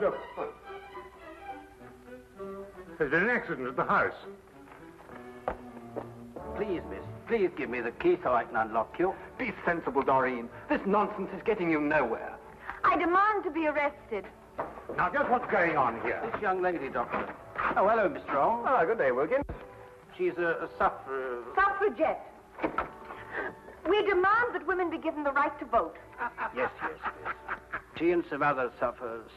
your foot. There's been an accident at the house. Please, miss, please give me the key so I can unlock you. Be sensible, Doreen. This nonsense is getting you nowhere. I demand to be arrested. Now, just what's going on here? This young lady, Doctor. Oh, hello, Mr. Holmes. Ah, good day, Wilkins. She's a Suffragette. We demand that women be given the right to vote. Yes. She and some other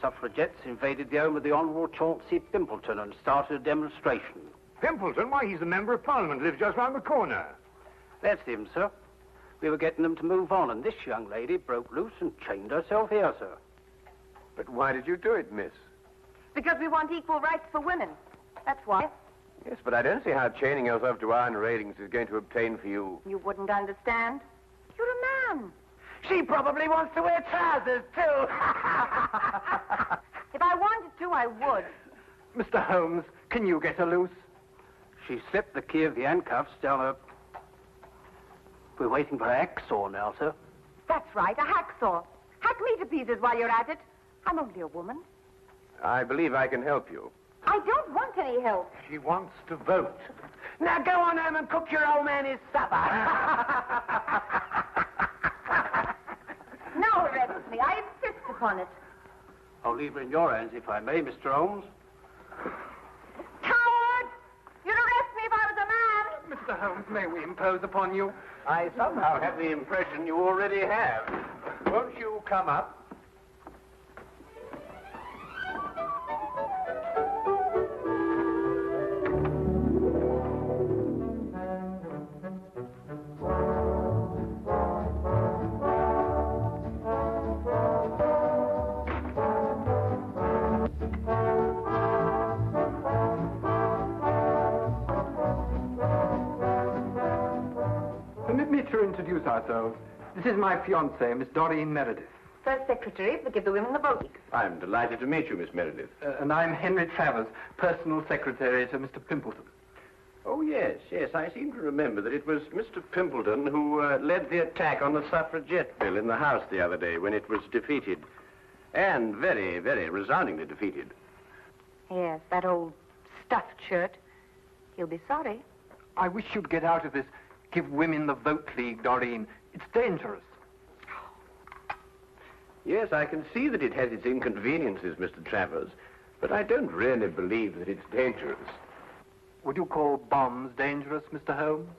suffragettes invaded the home of the Honourable Chauncey Pimpleton and started a demonstration. Pimpleton? Why, he's the Member of Parliament, lives just round the corner. That's him, sir. We were getting them to move on, and this young lady broke loose and chained herself here, sir. But why did you do it, miss? Because we want equal rights for women. That's why. Yes, but I don't see how chaining yourself to iron railings is going to obtain for you. You wouldn't understand. You're a man. She probably wants to wear trousers, too. If I wanted to, I would. Mr. Holmes, can you get her loose? She slipped the key of the handcuffs down her... We're waiting for a hacksaw now, sir. That's right, a hacksaw. Hack me to pieces while you're at it. I'm only a woman. I believe I can help you. I don't want any help. She wants to vote. Now go on home and cook your old man his supper. Now arrest me. I insist upon it. I'll leave her in your hands, if I may, Mr. Holmes. Coward! You'd arrest me if I was a man. Mr. Holmes, may we impose upon you? I somehow have the impression you already have. Won't you come up? Permit me to introduce ourselves. This is my fiancée, Miss Doreen Meredith. First secretary to give the women the vote. I'm delighted to meet you, Miss Meredith. And I'm Henry Travers, personal secretary to Mr. Pimpleton. Oh, yes. I seem to remember that it was Mr. Pimpleton who led the attack on the Suffragette bill in the House the other day when it was defeated. And very, very resoundingly defeated. Yes, that old stuffed shirt. He'll be sorry. I wish you'd get out of this Give Women the Vote League, Doreen. It's dangerous. Yes, I can see that it has its inconveniences, Mr. Travers, but I don't really believe that it's dangerous. Would you call bombs dangerous, Mr. Holmes?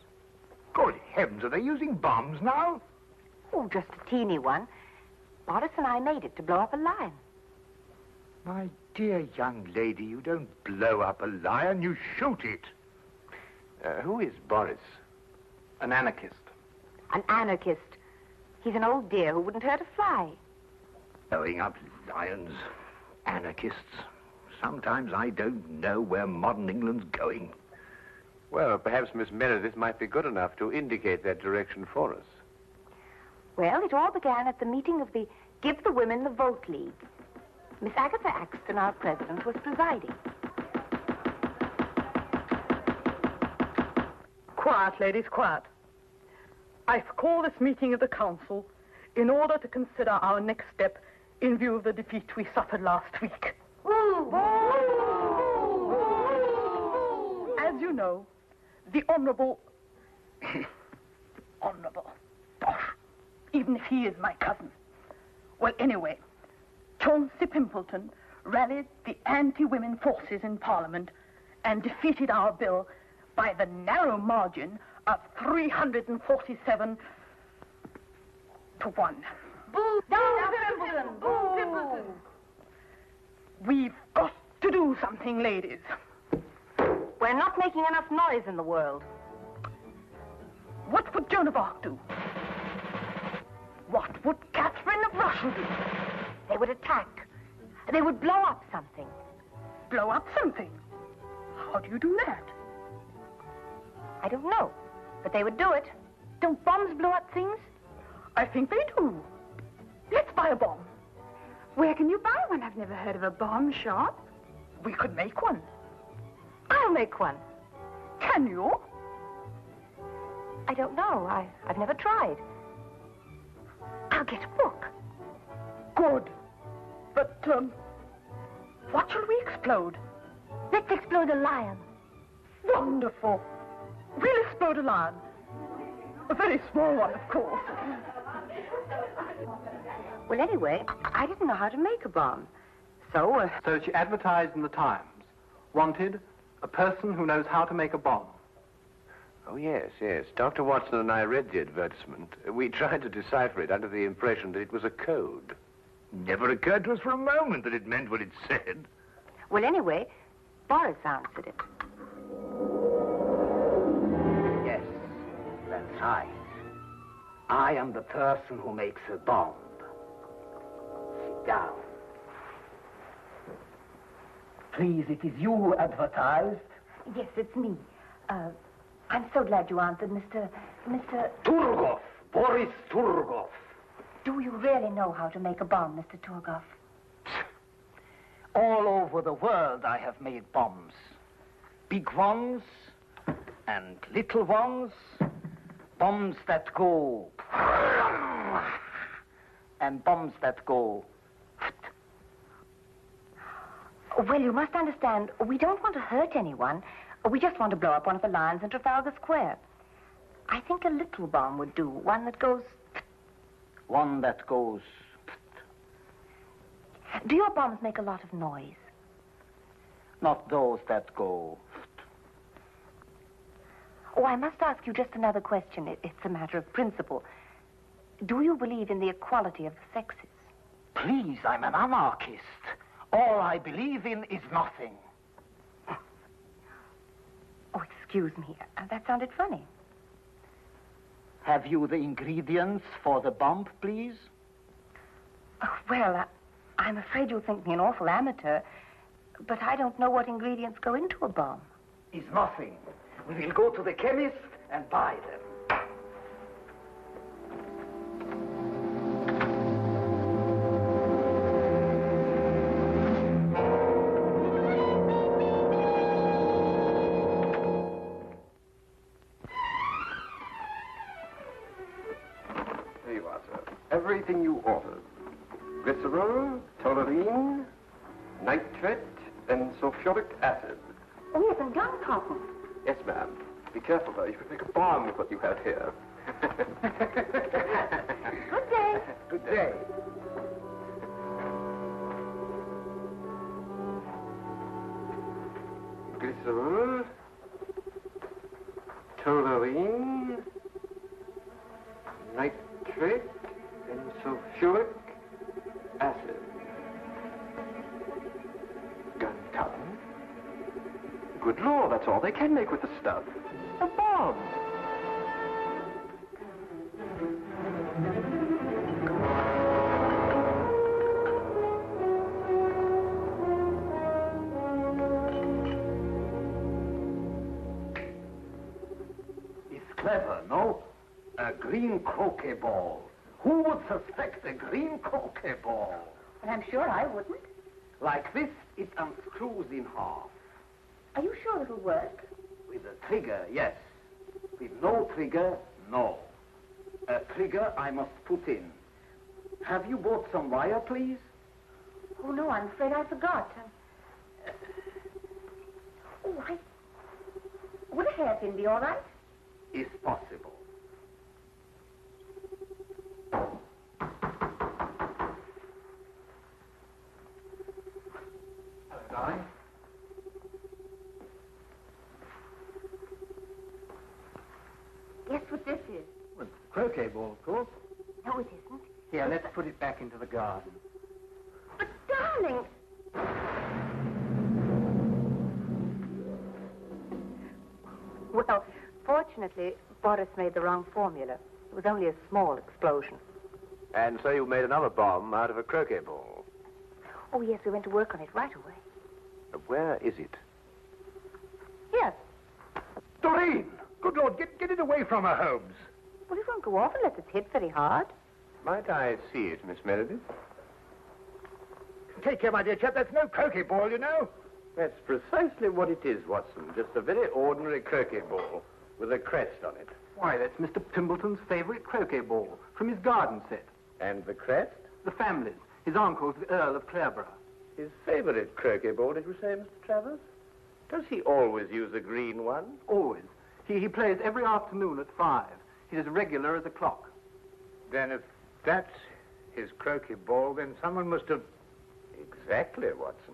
Good heavens, are they using bombs now? Oh, just a teeny one. Boris and I made it to blow up a lion. My dear young lady, you don't blow up a lion, you shoot it. Who is Boris? An anarchist. An anarchist. He's an old dear who wouldn't hurt a fly. Blowing up lions, anarchists. Sometimes I don't know where modern England's going. Well, perhaps Miss Meredith might be good enough to indicate that direction for us. Well, it all began at the meeting of the Give the Women the Vote League. Miss Agatha Axton, our president, was presiding. Quiet, ladies, quiet. I've called this meeting of the council in order to consider our next step in view of the defeat we suffered last week. As you know, the Honourable... Honourable... Bosh. Even if he is my cousin. Well, anyway, Chauncey Pimpleton rallied the anti-women forces in Parliament and defeated our bill by the narrow margin of 347 to 1. Boo! Pimpleton! Boo! Pimpleton! We've got to do something, ladies. We're not making enough noise in the world. What would Joan of Arc do? What would Catherine of Russia do? They would attack. They would blow up something. Blow up something? How do you do that? I don't know, but they would do it. Don't bombs blow up things? I think they do. Let's buy a bomb. Where can you buy one? I've never heard of a bomb shop. We could make one. I'll make one. Can you? I don't know. I've never tried. I'll get a book. Good. But, What shall we explode? Let's explode a lion. Wonderful. We'll explode a lion. A very small one, of course. Well, anyway, I didn't know how to make a bomb. So, So she advertised in the Times. Wanted, a person who knows how to make a bomb. Oh, yes, yes. Dr. Watson and I read the advertisement. We tried to decipher it under the impression that it was a code. Never occurred to us for a moment that it meant what it said. well, anyway, Boris answered it. Yes, that's right. I am the person who makes a bomb. Sit down. Please, it is you who advertised. Yes, it's me. I'm so glad you answered, Mr. Turgov, Boris Turgov. Do you really know how to make a bomb, Mr. Turgov? All over the world I have made bombs. Big ones and little ones. Bombs that go... and bombs that go... Well, you must understand, we don't want to hurt anyone. We just want to blow up one of the lions in Trafalgar Square. I think a little bomb would do, one that goes... One that goes... Do your bombs make a lot of noise? Not those that go... Oh, I must ask you just another question. It's a matter of principle. Do you believe in the equality of the sexes? Please, I'm an anarchist. All I believe in is nothing. Oh, excuse me. That sounded funny. Have you the ingredients for the bomb, please? Oh, well, I'm afraid you'll think me an awful amateur, but I don't know what ingredients go into a bomb. Is nothing. We will go to the chemist and buy them. Here you are, sir. Everything you ordered. Glycerol, toluene, nitrate, and sulfuric acid. Oh, yes, and gunpowder. Yes, ma'am. Be careful, though. You could make a bomb with what you have here. Good day. Good day. Glycerol, toluene, nitrate, and sulfuric acid. Gunpowder. Good Lord, that's all they can make with the stuff. A bomb. It's clever, no? A green croquet ball. Who would suspect a green croquet ball? Well, I'm sure I wouldn't. Like this, it unscrews in half. Are you sure it'll work? With a trigger, yes. With no trigger, no. A trigger I must put in. Have you bought some wire, please? Oh, no, I'm afraid I forgot. Would a hairpin be all right? Is possible. Hello, darling. Guess what this is? Well, croquet ball, of course. No, it isn't. Here, let's put it back into the garden. But, darling... Well, fortunately, Boris made the wrong formula. It was only a small explosion. And so you made another bomb out of a croquet ball. Oh, yes, we went to work on it right away. Where is it? Here. Doreen! Good Lord, get it away from her, Holmes. Well, it won't go off unless it's hit very hard. Might I see it, Miss Meredith? Take care, my dear chap. That's no croquet ball, you know. That's precisely what it is, Watson. Just a very ordinary croquet ball with a crest on it. Why, that's Mr. Pimbleton's favorite croquet ball from his garden set. And the crest? The family's. His uncle's the Earl of Clareborough. His favorite croquet ball, did you say, Mr. Travers? Does he always use a green one? Always. He plays every afternoon at 5. He's as regular as a clock. Then if that's his croquet ball, then someone must have... Exactly, Watson.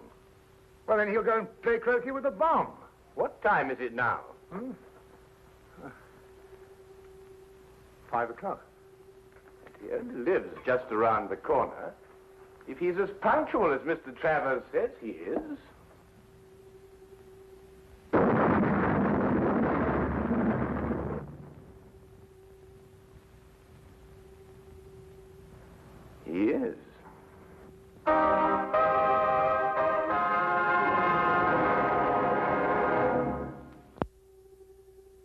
Well, then he'll go and play croquet with a bomb. What time is it now? 5 o'clock. He only lives just around the corner. If he's as punctual as Mr. Travers says he is... He is.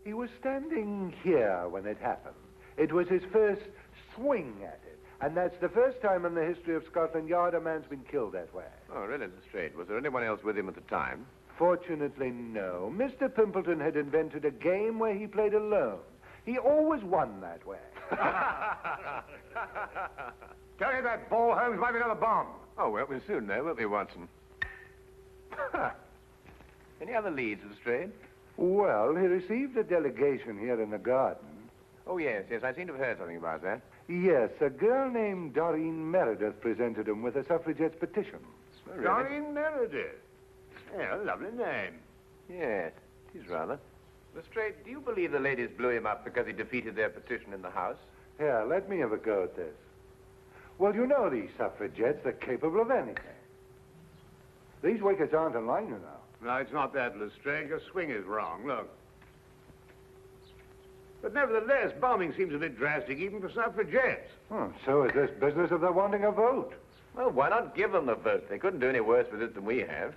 He was standing here when it happened. It was his first swing at it. And that's the first time in the history of Scotland Yard a man's been killed that way. Oh, really, Lestrade? Was there anyone else with him at the time? Fortunately, no. Mr. Pimpleton had invented a game where he played alone. He always won that way. Tell you that ball, Holmes, might be another bomb. Oh, well, we'll soon know, won't we, Watson? Any other leads, Lestrade? Well, he received a delegation here in the garden. Oh, yes, I seem to have heard something about that. Yes, a girl named Doreen Meredith presented him with a suffragette's petition. Oh, really? Doreen Meredith. Yeah, a lovely name. Yes, it is rather. Lestrade, do you believe the ladies blew him up because he defeated their petition in the House? Here, let me have a go at this. Well, you know these suffragettes, they're capable of anything. These wickets aren't in line, you know. No, it's not that, Lestrade. Your swing is wrong. Look. But nevertheless, bombing seems a bit drastic even for suffragettes. So is this business of their wanting a vote. Well, why not give them the vote? They couldn't do any worse with it than we have.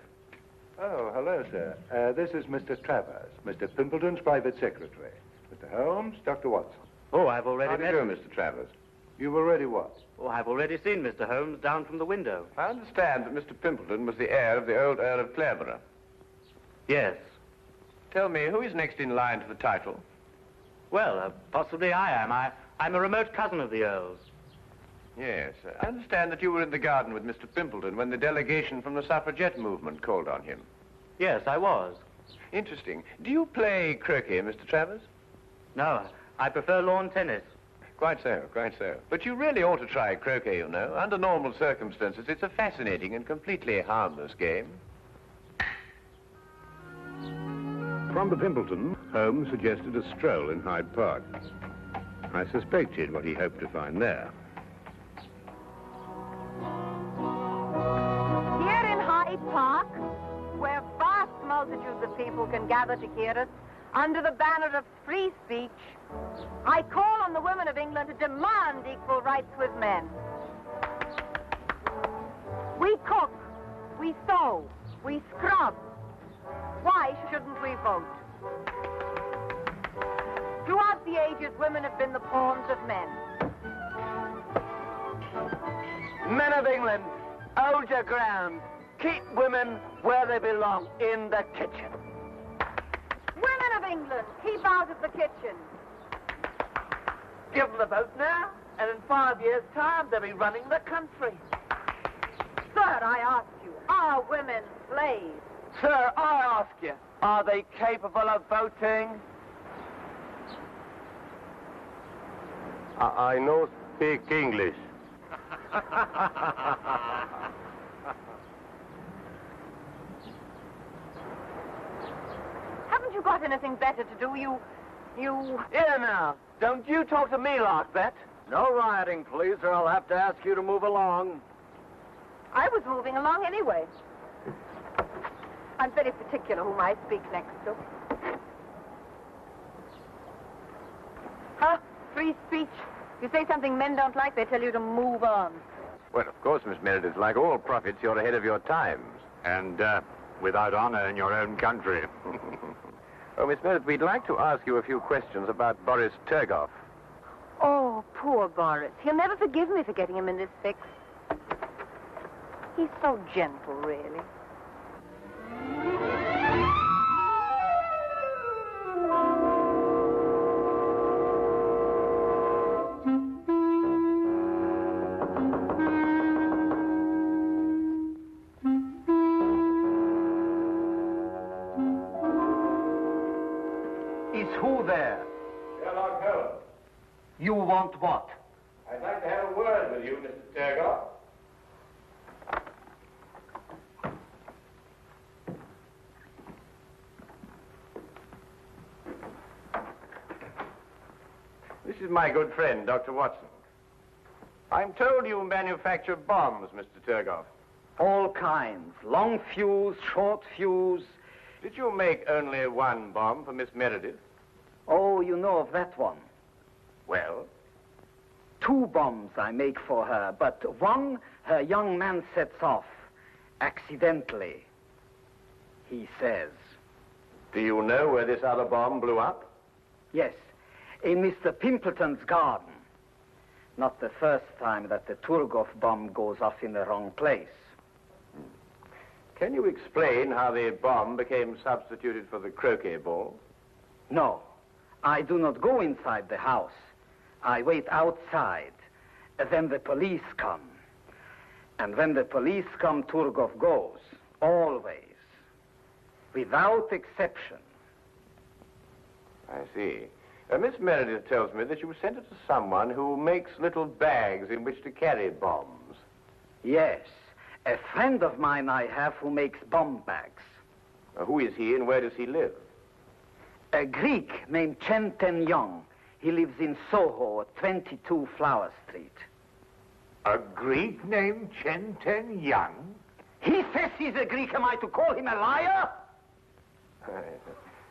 Oh, hello, sir. This is Mr. Travers, Mr. Pimpleton's private secretary. Mr. Holmes, Dr. Watson. Oh, I've already How do you met do, him. Mr. Travers? You've already what? Oh, I've already seen Mr. Holmes down from the window. I understand that Mr. Pimpleton was the heir of the old Earl of Clareborough. Yes. Tell me, who is next in line to the title? Well, possibly I am. I'm a remote cousin of the Earl's. Yes, I understand that you were in the garden with Mr. Pimpleton when the delegation from the suffragette movement called on him. Yes, I was. Interesting. Do you play croquet, Mr. Travers? No, I prefer lawn tennis. Quite so, quite so. But you really ought to try croquet, you know. Under normal circumstances, it's a fascinating and completely harmless game. From the Pimpleton, Holmes suggested a stroll in Hyde Park. I suspected what he hoped to find there. Here in Hyde Park, where vast multitudes of people can gather to hear us, under the banner of free speech, I call on the women of England to demand equal rights with men. We cook, we sew, we scrub. Why shouldn't we vote? Throughout the ages, women have been the pawns of men. Men of England, hold your ground. Keep women where they belong, in the kitchen. Women of England, keep out of the kitchen. Give them the vote now, and in 5 years' time, they'll be running the country. Sir, I ask you, are women slaves? Sir, I ask you, are they capable of voting? I no speak English. Haven't you got anything better to do? You... Here now, don't you talk to me like that. No rioting, please, or I'll have to ask you to move along. I was moving along anyway. I'm very particular whom I speak next to. Huh? Free speech. You say something men don't like, they tell you to move on. Well, of course, Miss Meredith, like all prophets, you're ahead of your times. And without honor in your own country. Oh, Miss Meredith, we'd like to ask you a few questions about Boris Turgoff. Oh, poor Boris. He'll never forgive me for getting him in this fix. He's so gentle, really. want what? I'd like to have a word with you, Mr. Turgot. This is my good friend, Dr. Watson. I'm told you manufacture bombs, Mr. Turgot. All kinds. Long fuse, short fuse. Did you make only one bomb for Miss Meredith? Oh, you know of that one. Well? 2 bombs I make for her, but one her young man sets off. Accidentally. He says. Do you know where this other bomb blew up? Yes. In Mr. Pimpleton's garden. Not the first time that the Turgov bomb goes off in the wrong place. Can you explain how the bomb became substituted for the croquet ball? No. I do not go inside the house. I wait outside. Then the police come. And when the police come, Turgov goes. Always. Without exception. I see. Miss Meredith tells me that you sent it to someone who makes little bags in which to carry bombs. Yes. A friend of mine I have who makes bomb bags. Who is he and where does he live? A Greek named Chen Ten Yong. He lives in Soho at 22 Flower Street. A Greek named Chen Ten Yang? He says he's a Greek. Am I to call him a liar?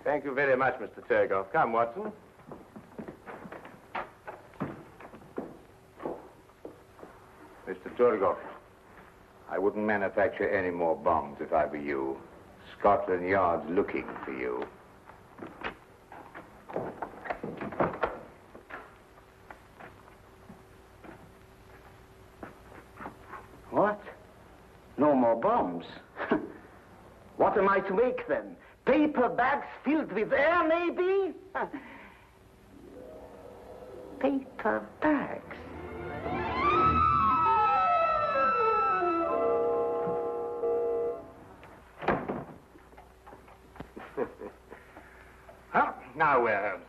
Thank you very much, Mr. Turgot. Come, Watson. Mr. Turgot, I wouldn't manufacture any more bombs if I were you. Scotland Yard's looking for you. What? No more bombs? What am I to make then? Paper bags filled with air, maybe? Paper bags. Now where, Holmes?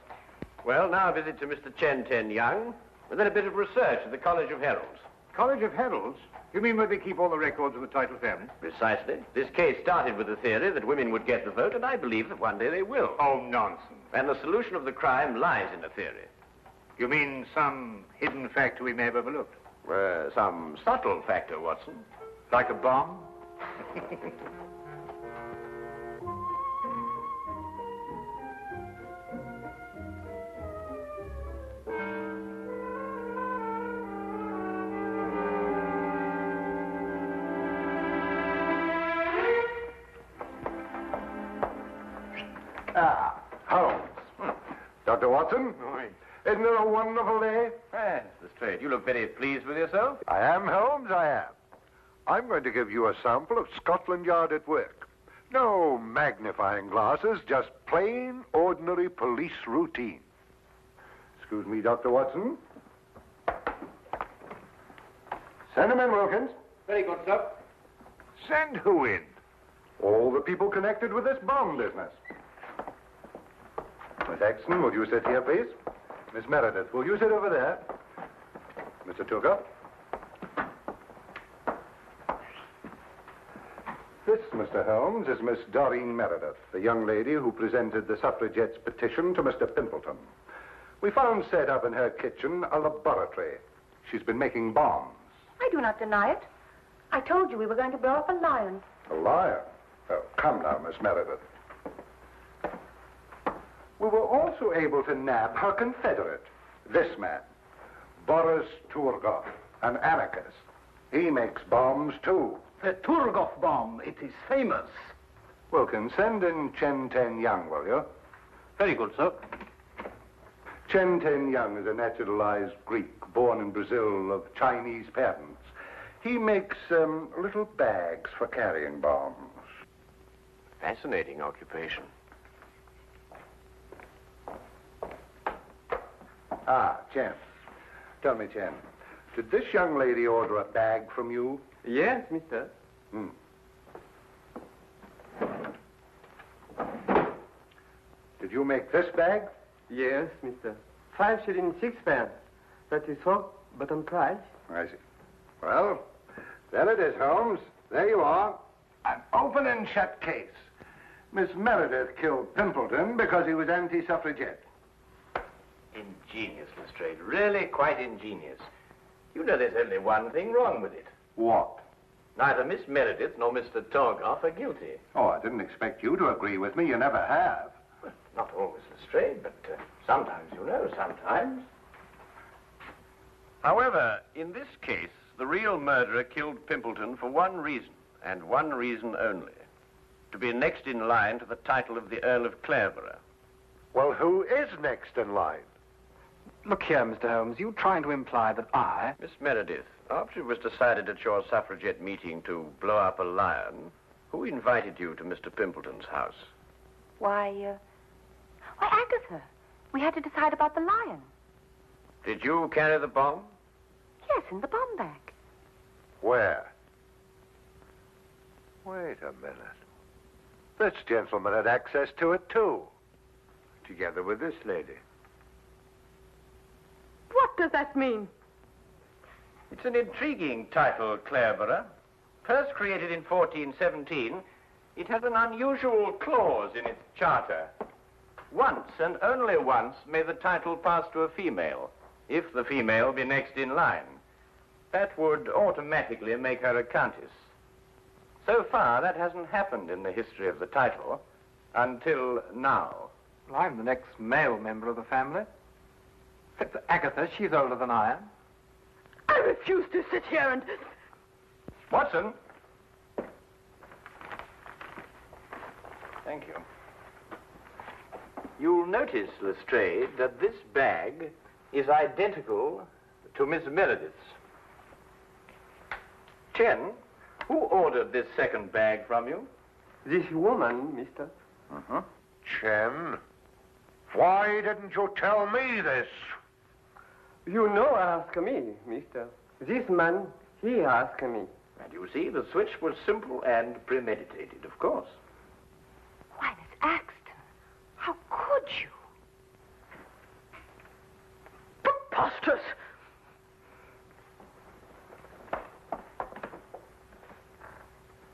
Well, now a visit to Mr. Chen Ten Young, and then a bit of research at the College of Heralds. College of Heralds? You mean where they keep all the records of the title family? Precisely. This case started with the theory that women would get the vote, and I believe that one day they will. Oh, nonsense. And the solution of the crime lies in the theory. You mean some hidden factor we may have overlooked? Some subtle factor, Watson. Like a bomb? Holmes. Dr. Watson? Isn't it a wonderful day? Yes, that's straight. You look very pleased with yourself. I am, Holmes, I am. I'm going to give you a sample of Scotland Yard at work. No magnifying glasses, just plain, ordinary police routine. Excuse me, Dr. Watson. Send him in, Wilkins. Very good, sir. Send who in? All the people connected with this bomb business. Miss Exton, will you sit here, please? Miss Meredith, will you sit over there? Mr. Tooker? This, Mr. Holmes, is Miss Doreen Meredith, the young lady who presented the Suffragette's petition to Mr. Pimpleton. We found set up in her kitchen a laboratory. She's been making bombs. I do not deny it. I told you we were going to blow up a lion. A liar? Oh, come now, Miss Meredith. We were also able to nab her confederate, this man, Boris Turgov, an anarchist. He makes bombs, too. The Turgov bomb, it is famous. Wilkins, send in Chen Ten Young, will you? Very good, sir. Chen Ten Young is a naturalized Greek, born in Brazil of Chinese parents. He makes little bags for carrying bombs. Fascinating occupation. Ah, Chen. Tell me, Chen, did this young lady order a bag from you? Yes, mister. Did you make this bag? Yes, mister. 5 shillings 6 pence. That is so, but on price. I see. Well, there it is, Holmes. There you are. An open and shut case. Miss Meredith killed Pimpleton because he was anti-suffragette. Ingenious, Lestrade. Really quite ingenious. You know there's only one thing wrong with it. What? Neither Miss Meredith nor Mr. Torgoff are guilty. Oh, I didn't expect you to agree with me. You never have. Well, not always, Lestrade, but sometimes, you know, sometimes. However, in this case, the real murderer killed Pimpleton for one reason, and one reason only. To be next in line to the title of the Earl of Clareborough. Well, who is next in line? Look here, Mr. Holmes, you trying to imply that I... Miss Meredith, after it was decided at your suffragette meeting to blow up a lion, who invited you to Mr. Pimpleton's house? Why, Agatha. We had to decide about the lion. Did you carry the bomb? Yes, in the bomb bag. Where? Wait a minute. This gentleman had access to it, too. Together with this lady. What does that mean? It's an intriguing title, Clareborough. First created in 1417, it has an unusual clause in its charter. Once, and only once, may the title pass to a female, if the female be next in line. That would automatically make her a countess. So far, that hasn't happened in the history of the title, until now. Well, I'm the next male member of the family. Except for Agatha, she's older than I am. I refuse to sit here and... Watson! Thank you. You'll notice, Lestrade, that this bag is identical to Miss Meredith's. Chen, who ordered this second bag from you? This woman, mister. Uh-huh. Chen, why didn't you tell me this? You know ask me, mister. This man, he asked me. And you see, the switch was simple and premeditated, of course. Why, Miss Axton, how could you? Preposterous!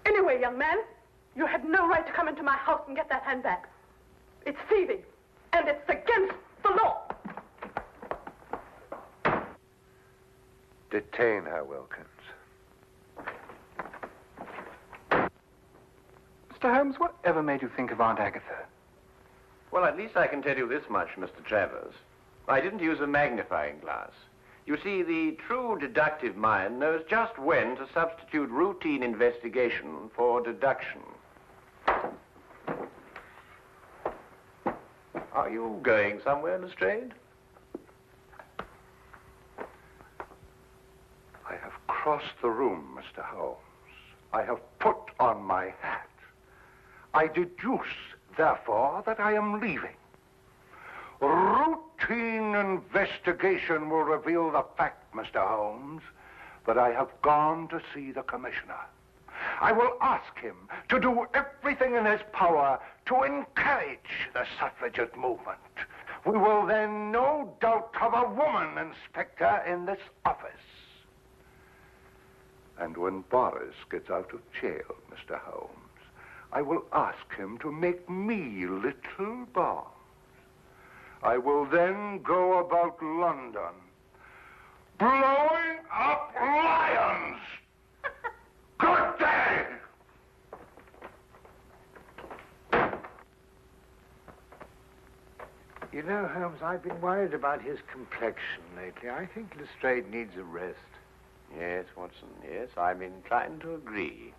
Anyway, young man, you had no right to come into my house and get that handbag. It's thieving, and it's against the law. Detain her, Wilkins. Mr. Holmes, whatever made you think of Aunt Agatha? Well, at least I can tell you this much, Mr. Travers. I didn't use a magnifying glass. You see, the true deductive mind knows just when to substitute routine investigation for deduction. Are you going somewhere, Lestrade? I have crossed the room, Mr. Holmes. I have put on my hat. I deduce, therefore, that I am leaving. Routine investigation will reveal the fact, Mr. Holmes, that I have gone to see the commissioner. I will ask him to do everything in his power to encourage the suffragette movement. We will then no doubt have a woman inspector in this office. And when Boris gets out of jail, Mr. Holmes, I will ask him to make me little bombs. I will then go about London, blowing up lions. Good day! You know, Holmes, I've been worried about his complexion lately. I think Lestrade needs a rest. Yes, Watson, yes, I'm inclined to agree.